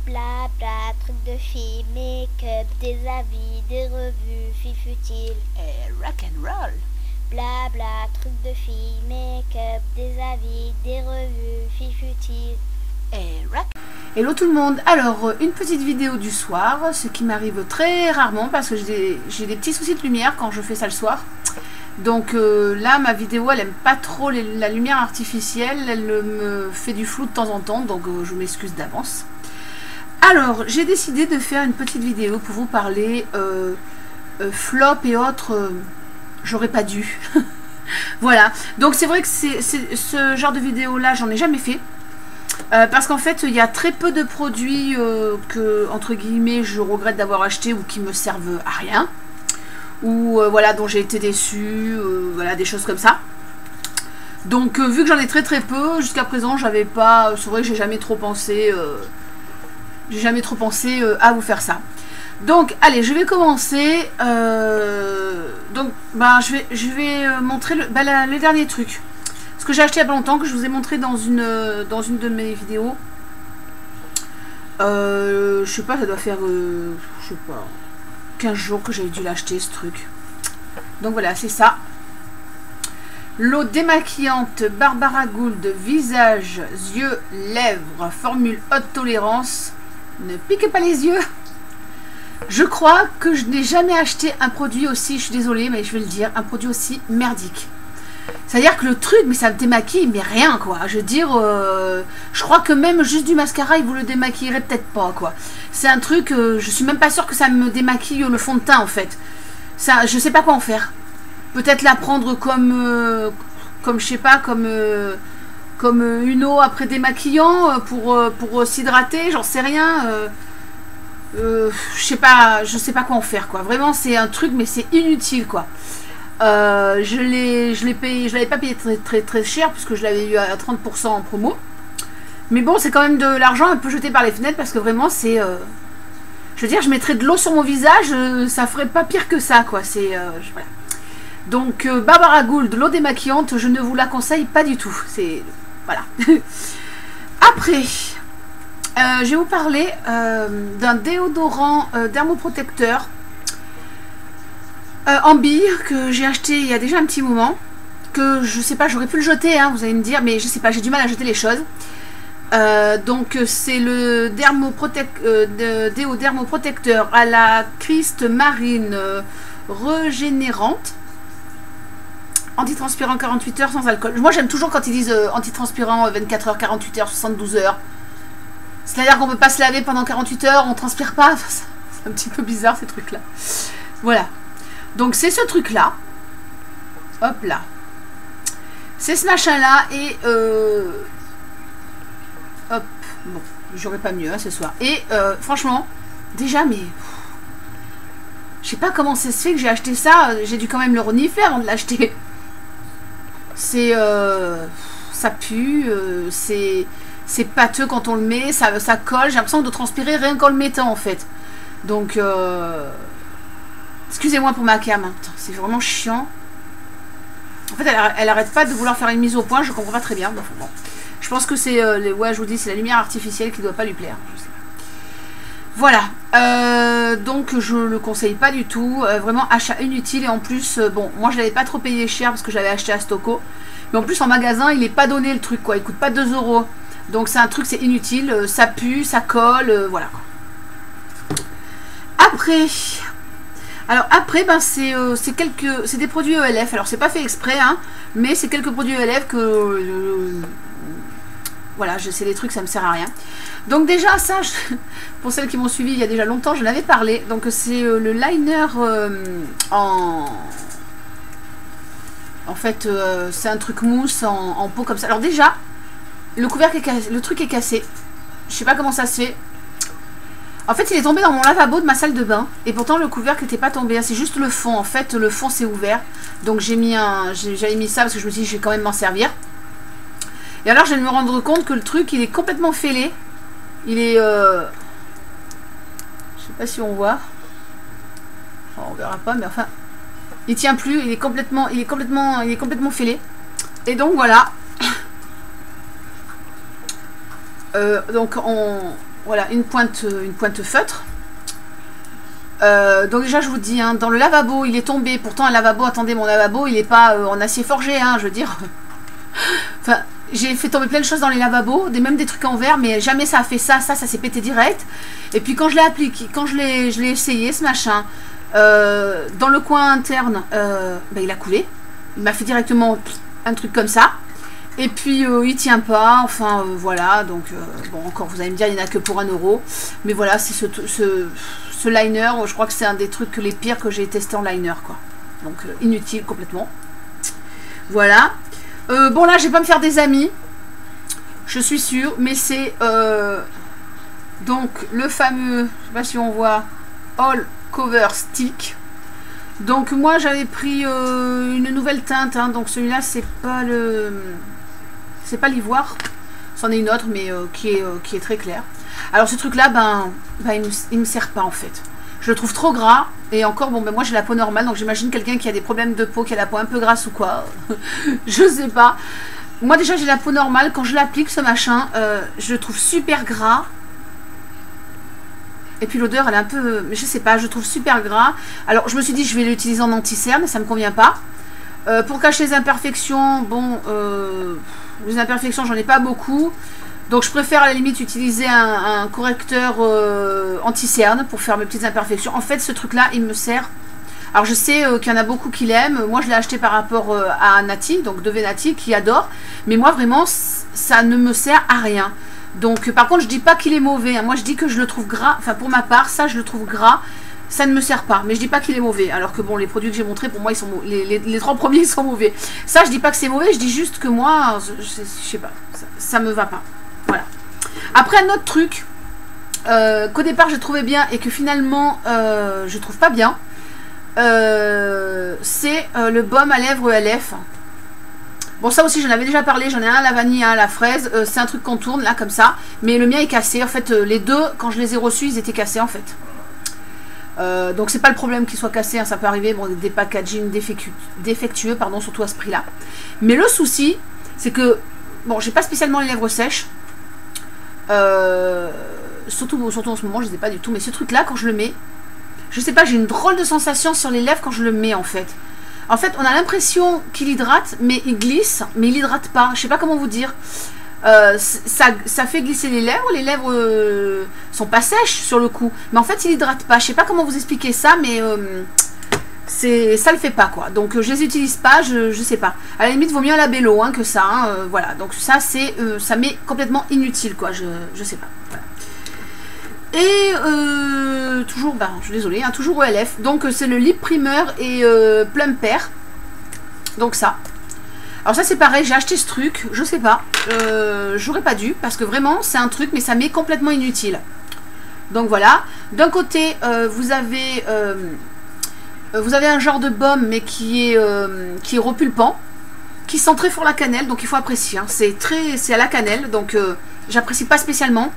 Blabla, truc de filles, make-up, des avis, des revues, filles futiles et rock'n'roll. Blabla, truc de filles, make-up, des avis, des revues, filles futiles et rock. Hello tout le monde. Alors une petite vidéo du soir, ce qui m'arrive très rarement parce que j'ai des petits soucis de lumière quand je fais ça le soir. Donc là ma vidéo elle aime pas trop la lumière artificielle, elle me fait du flou de temps en temps, donc je m'excuse d'avance. Alors j'ai décidé de faire une petite vidéo pour vous parler flop et autres, j'aurais pas dû. Voilà, donc c'est vrai que ce genre de vidéo là j'en ai jamais fait. Parce qu'en fait il y a très peu de produits que entre guillemets je regrette d'avoir acheté ou qui me servent à rien, ou voilà, dont j'ai été déçue, voilà, des choses comme ça. Donc vu que j'en ai très peu jusqu'à présent, j'avais pas, c'est vrai que j'ai jamais trop pensé à vous faire ça. Donc allez, je vais commencer. Donc bah, je vais montrer les derniers trucs, ce que j'ai acheté il y a pas longtemps, que je vous ai montré dans une de mes vidéos. Je sais pas, ça doit faire je sais pas 15 jours que j'avais dû l'acheter ce truc. Donc voilà, c'est ça. L'eau démaquillante Barbara Gould, visage, yeux, lèvres, formule haute tolérance. Ne piquez pas les yeux. Je crois que je n'ai jamais acheté un produit aussi, je suis désolée mais je vais le dire, un produit aussi merdique. C'est-à-dire que le truc, mais ça me démaquille, mais rien quoi. Je veux dire, je crois que même juste du mascara, il vous le démaquillerait peut-être pas quoi. C'est un truc, je suis même pas sûre que ça me démaquille le fond de teint en fait. Ça, je sais pas quoi en faire. Peut-être la prendre comme je sais pas, comme une eau après démaquillant pour s'hydrater, j'en sais rien. Je sais pas quoi en faire quoi. Vraiment, c'est un truc, mais c'est inutile quoi. Je l'avais pas payé très cher puisque je l'avais eu à 30% en promo. Mais bon, c'est quand même de l'argent un peu jeté par les fenêtres parce que vraiment c'est je veux dire, je mettrais de l'eau sur mon visage, ça ferait pas pire que ça quoi. C'est voilà. Donc Barbara Gould, l'eau démaquillante, je ne vous la conseille pas du tout. C'est voilà. Après je vais vous parler d'un déodorant dermoprotecteur en bille que j'ai acheté il y a déjà un petit moment, que je sais pas, j'aurais pu le jeter hein, vous allez me dire, mais je sais pas, j'ai du mal à jeter les choses. Donc c'est le déo dermoprotecteur à la criste marine régénérante, antitranspirant 48 heures sans alcool. Moi j'aime toujours quand ils disent antitranspirant 24 heures, 48 heures, 72 heures. C'est-à-dire qu'on peut pas se laver pendant 48 heures, on transpire pas. Enfin, c'est un petit peu bizarre ces trucs là. Voilà. Donc c'est ce truc là. Hop là. C'est ce machin là et hop. Bon, j'aurais pas mieux hein, ce soir. Et franchement, déjà mais je sais pas comment ça se fait que j'ai acheté ça. J'ai dû quand même le renifler avant de l'acheter. C'est ça pue, c'est pâteux quand on le met, ça colle. J'ai l'impression de transpirer rien qu'en le mettant en fait. Donc excusez-moi pour ma cam, c'est vraiment chiant. En fait, elle arrête pas de vouloir faire une mise au point, je comprends pas très bien. Bon, je pense que c'est, ouais, je vous dis, c'est la lumière artificielle qui doit pas lui plaire. Je sais pas. Voilà, donc je le conseille pas du tout. Vraiment, achat inutile et en plus, bon, moi je l'avais pas trop payé cher parce que j'avais acheté à Stocco. Mais en plus, en magasin, il est pas donné le truc, quoi. Il coûte pas 2 €. Donc c'est un truc, c'est inutile. Ça pue, ça colle, voilà quoi. Après, ben c'est des produits ELF. Alors c'est pas fait exprès, hein, mais c'est quelques produits ELF que voilà, c'est des trucs, ça me sert à rien. Donc déjà ça, pour celles qui m'ont suivi il y a déjà longtemps, je l'avais parlé. Donc c'est le liner en fait c'est un truc mousse en peau comme ça. Alors déjà le couvercle est cassé, le truc est cassé. Je sais pas comment ça se fait. En fait, il est tombé dans mon lavabo de ma salle de bain. Et pourtant, le couvercle n'était pas tombé. C'est juste le fond. En fait, le fond s'est ouvert. Donc, j'avais mis ça parce que je me suis dit, je vais quand même m'en servir. Et alors, je viens de me rendre compte que le truc, il est complètement fêlé. Il est... je sais pas si on voit. Enfin, on verra pas, mais enfin... Il tient plus. Il est complètement fêlé. Et donc, voilà. Donc, voilà, une pointe feutre. Donc déjà je vous dis, hein, dans le lavabo il est tombé, pourtant un lavabo, attendez, mon lavabo il n'est pas en acier forgé, hein, je veux dire. Enfin, j'ai fait tomber plein de choses dans les lavabos, même des trucs en verre, mais jamais ça a fait ça s'est pété direct. Et puis quand je l'ai appliqué, quand je l'ai essayé ce machin, dans le coin interne, ben, il a coulé, il m'a fait directement un truc comme ça. Et puis il tient pas, enfin voilà, donc bon, encore vous allez me dire il n'y en a que pour 1 €, mais voilà, c'est ce liner, je crois que c'est un des trucs les pires que j'ai testé en liner, quoi. Donc inutile complètement. Voilà. Bon là je vais pas me faire des amis, je suis sûre, mais c'est donc le fameux, je sais pas si on voit, All Cover Stick. Donc moi j'avais pris une nouvelle teinte, hein, donc celui-là c'est pas l'ivoire, c'en est une autre, mais qui est très claire. Alors ce truc-là, il me sert pas en fait. Je le trouve trop gras, et encore, bon, ben moi j'ai la peau normale, donc j'imagine quelqu'un qui a des problèmes de peau, qui a la peau un peu grasse ou quoi, je sais pas. Moi déjà j'ai la peau normale, quand je l'applique ce machin, je le trouve super gras. Et puis l'odeur elle est un peu, je sais pas, je le trouve super gras. Alors je me suis dit je vais l'utiliser en anti-cerne, ça me convient pas. Pour cacher les imperfections, bon, les imperfections j'en ai pas beaucoup. Donc je préfère à la limite utiliser un correcteur anti-cerne pour faire mes petites imperfections. En fait ce truc là il me sert. Alors je sais qu'il y en a beaucoup qui l'aiment. Moi je l'ai acheté par rapport à Nati, donc de Venati, qui adore. Mais moi vraiment ça ne me sert à rien. Donc par contre je dis pas qu'il est mauvais, hein. Moi je dis que je le trouve gras. Enfin pour ma part ça je le trouve gras. Ça ne me sert pas, mais je dis pas qu'il est mauvais. Alors que bon, les produits que j'ai montrés, pour moi, ils sont les 3 premiers, ils sont mauvais. Ça, je dis pas que c'est mauvais, je dis juste que moi, je sais pas, ça me va pas. Voilà. Après, un autre truc qu'au départ, je trouvais bien et que finalement, je trouve pas bien, c'est le baume à lèvres LF. Bon, ça aussi, j'en avais déjà parlé. J'en ai un à la vanille, un à la fraise. C'est un truc qu'on tourne, là, comme ça. Mais le mien est cassé. En fait, les deux, quand je les ai reçus, ils étaient cassés, en fait. Donc c'est pas le problème qu'il soit cassé, hein, ça peut arriver, bon, des packaging défectueux, pardon, surtout à ce prix là. Mais le souci c'est que bon, j'ai pas spécialement les lèvres sèches, surtout en ce moment je les ai pas du tout, mais ce truc là quand je le mets, je sais pas, j'ai une drôle de sensation sur les lèvres quand je le mets en fait. En fait on a l'impression qu'il hydrate, mais il glisse, mais il hydrate pas, je sais pas comment vous dire. Ça fait glisser les lèvres sont pas sèches sur le coup, mais en fait il hydrate pas, je sais pas comment vous expliquer ça, mais ça le fait pas quoi, donc je les utilise pas, je sais pas, à la limite vaut mieux un labello hein, que ça, hein, voilà, donc ça c'est ça m'est complètement inutile quoi, je sais pas, voilà. Et toujours, je suis désolée, hein, toujours OLF, donc c'est le lip primer et plum pear, donc ça. Alors ça c'est pareil, j'ai acheté ce truc, je sais pas, j'aurais pas dû, parce que vraiment c'est un truc, mais ça m'est complètement inutile. Donc voilà, d'un côté vous avez un genre de baume, mais qui est repulpant, qui sent très fort la cannelle, donc il faut apprécier, hein. C'est à la cannelle, donc j'apprécie pas spécialement.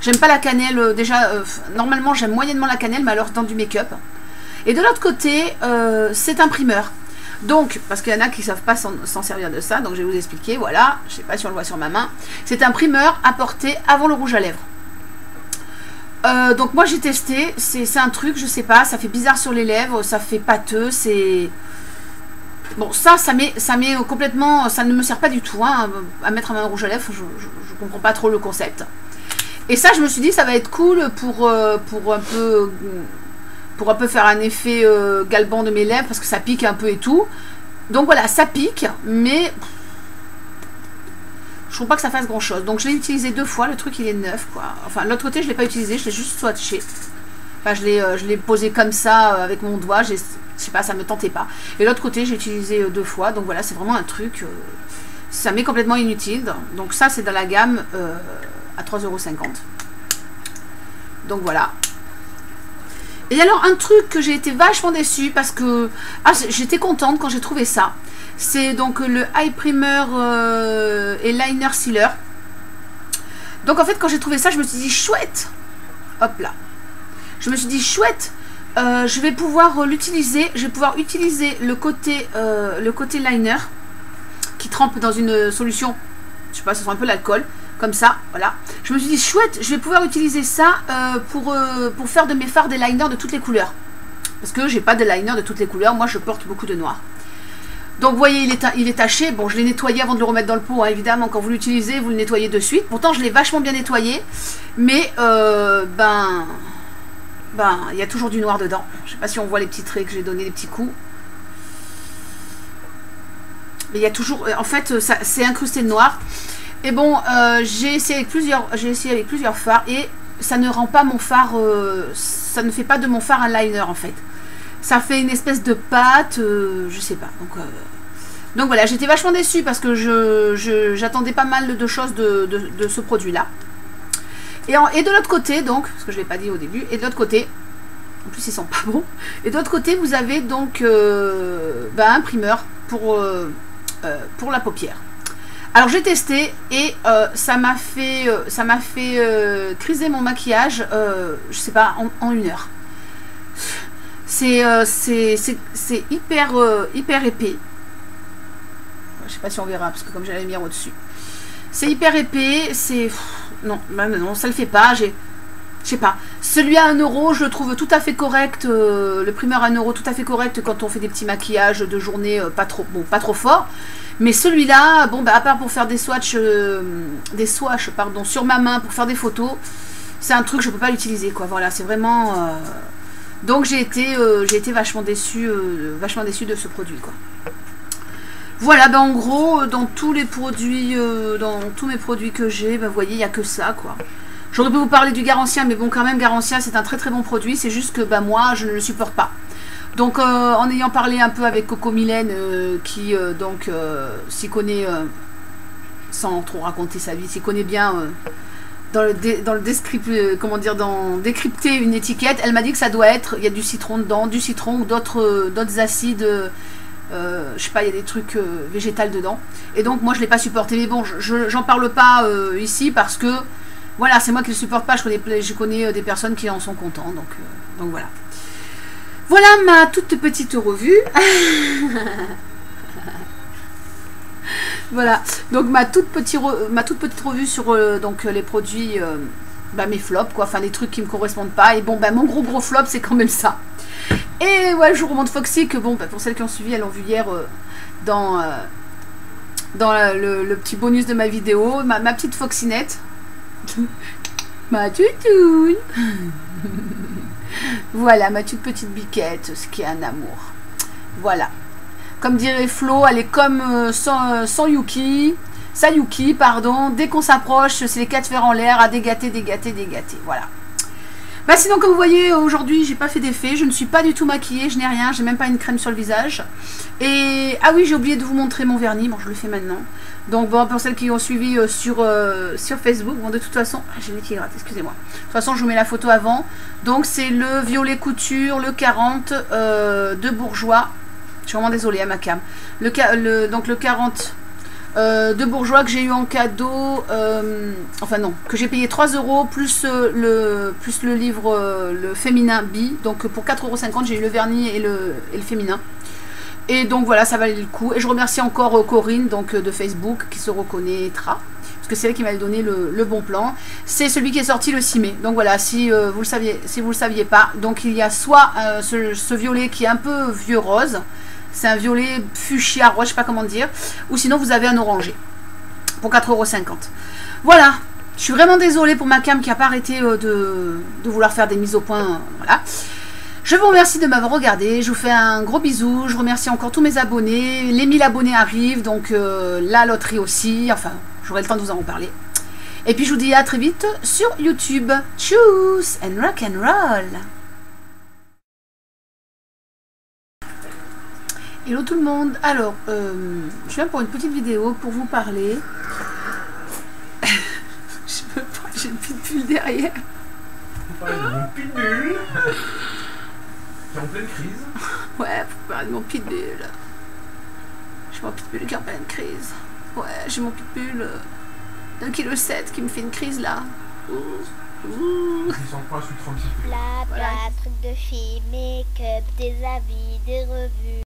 J'aime pas la cannelle, déjà, normalement j'aime moyennement la cannelle, mais alors dans du make-up. Et de l'autre côté, c'est un primeur. Donc, parce qu'il y en a qui ne savent pas s'en servir de ça, donc je vais vous expliquer, voilà, je ne sais pas si on le voit sur ma main. C'est un primeur à porter avant le rouge à lèvres. Donc moi j'ai testé, c'est un truc, je sais pas, ça fait bizarre sur les lèvres, ça fait pâteux, c'est... Bon, ça met complètement, ça ne me sert pas du tout, hein, à mettre un rouge à lèvres, je comprends pas trop le concept. Et ça, je me suis dit, ça va être cool pour un peu faire un effet galbant de mes lèvres, parce que ça pique un peu et tout. Donc voilà, ça pique, mais je trouve pas que ça fasse grand chose. Donc je l'ai utilisé 2 fois, le truc il est neuf quoi. Enfin l'autre côté je l'ai pas utilisé, je l'ai juste swatché. Enfin je l'ai posé comme ça avec mon doigt, je sais pas, ça me tentait pas. Et l'autre côté j'ai utilisé 2 fois, donc voilà, c'est vraiment un truc, ça m'est complètement inutile. Donc ça c'est dans la gamme à 3,50 €. Donc voilà. Et alors un truc que j'ai été vachement déçue parce que j'étais contente quand j'ai trouvé ça, c'est donc le eye primer et liner sealer. Donc en fait quand j'ai trouvé ça je me suis dit chouette, hop là, je me suis dit chouette, je vais pouvoir l'utiliser, je vais pouvoir utiliser le côté liner qui trempe dans une solution, je sais pas, ça sent un peu l'alcool, comme ça, voilà. Je me suis dit, chouette, je vais pouvoir utiliser ça pour faire de mes fards des liners de toutes les couleurs. Parce que j'ai pas de liner de toutes les couleurs, moi je porte beaucoup de noir. Donc vous voyez, il est taché. Bon, je l'ai nettoyé avant de le remettre dans le pot, hein, évidemment. Quand vous l'utilisez, vous le nettoyez de suite. Pourtant, je l'ai vachement bien nettoyé. Mais, il y a toujours du noir dedans. Je sais pas si on voit les petits traits que j'ai donné, les petits coups. Mais il y a toujours... En fait, c'est incrusté de noir. Et bon, j'ai essayé avec plusieurs fards. Et ça ne rend pas mon fard... ça ne fait pas de mon fard un liner, en fait. Ça fait une espèce de pâte, je sais pas. Donc voilà, j'étais vachement déçue parce que j'attendais pas mal de choses de ce produit-là. Et de l'autre côté, donc, parce que je ne l'ai pas dit au début, et de l'autre côté, en plus ils sont pas bons, et de l'autre côté, vous avez donc un primeur pour la paupière. Alors j'ai testé et ça m'a fait criser mon maquillage, je sais pas, en 1 heure. C'est hyper épais. Je sais pas si on verra parce que comme j'ai la lumière au-dessus. C'est hyper épais, c'est... Non, ça le fait pas. Je sais pas. Celui à 1 euro, je le trouve tout à fait correct. Le primeur à 1 euro, tout à fait correct quand on fait des petits maquillages de journée pas trop fort. Mais celui-là, bon, à part pour faire des swatchs sur ma main pour faire des photos, c'est un truc je peux pas l'utiliser, quoi. Voilà, c'est vraiment... Donc j'ai été vachement déçue de ce produit, quoi. Voilà, en gros, dans tous mes produits que j'ai, vous voyez, il n'y a que ça, quoi. J'aurais pu vous parler du Garancia, mais bon, quand même, Garancia, c'est un très très bon produit. C'est juste que moi, je ne le supporte pas. Donc, en ayant parlé un peu avec Coco Mylène, qui s'y connaît, sans trop raconter sa vie, s'y connaît bien... dans décrypter une étiquette, elle m'a dit que ça doit être, il y a du citron dedans, du citron ou d'autres acides, je sais pas, il y a des trucs végétaux dedans. Et donc moi je l'ai pas supporté, mais bon, j'en parle pas ici parce que voilà, c'est moi qui le supporte pas. Je connais des personnes qui en sont contents, donc voilà. Voilà ma toute petite revue. Voilà, donc ma toute petite revue sur les produits, mes flops, quoi, enfin les trucs qui me correspondent pas. Et bon, mon gros flop, c'est quand même ça. Et ouais, je vous remonte Foxy, que bon, pour celles qui ont suivi, elles l'ont vu hier dans le petit bonus de ma vidéo, ma petite Foxinette. Ma toutoune. Voilà, ma toute petite biquette, ce qui est un amour. Voilà. Comme dirait Flo, elle est comme sans Yuki, Sayuki, pardon. Dès qu'on s'approche, c'est les 4 fers en l'air à dégater. Voilà. Sinon, comme vous voyez, aujourd'hui, j'ai pas fait d'effet. Je ne suis pas du tout maquillée, je n'ai rien. J'ai même pas une crème sur le visage. Et, ah oui, j'ai oublié de vous montrer mon vernis. Bon, je le fais maintenant. Donc, bon, pour celles qui ont suivi sur Facebook, bon, de toute façon, j'ai le nez qui gratte, excusez-moi. De toute façon, je vous mets la photo avant. Donc, c'est le violet couture, le 40 de Bourjois. Je suis vraiment désolée à ma cam. Donc le 40 de Bourjois que j'ai eu en cadeau, enfin non, que j'ai payé 3 € plus le livre, le féminin bi. Donc pour 4,50 € j'ai eu le vernis et le féminin. Et donc voilà, ça valait le coup. Et je remercie encore Corinne donc de Facebook qui se reconnaîtra. Parce que c'est elle qui m'avait donné le bon plan. C'est celui qui est sorti le 6 mai. Donc voilà, si vous le saviez pas. Donc il y a soit ce violet qui est un peu vieux rose. C'est un violet fuchsia rose, je sais pas comment dire. Ou sinon vous avez un orangé. Pour 4,50 €. Voilà. Je suis vraiment désolée pour ma cam qui n'a pas arrêté de vouloir faire des mises au point. Voilà. Je vous remercie de m'avoir regardé. Je vous fais un gros bisou. Je remercie encore tous mes abonnés. Les 1000 abonnés arrivent. Donc la loterie aussi. Enfin, j'aurai le temps de vous en reparler. Et puis je vous dis à très vite sur YouTube. Tchuss and rock and roll. Hello tout le monde. Alors, je viens pour une petite vidéo pour vous parler. Je peux pas, j'ai une pitbull derrière. Vous parlez de mon pitbull. T'es en pleine crise. Ouais, vous parlez de mon pitbull. J'ai mon pitbull qui est en pleine crise. Ouais, j'ai mon pitbull d'1,7 kg qui me fait une crise là. Ils sont pas sous 36. Bla bla, truc de filles, make-up, des avis, des revues.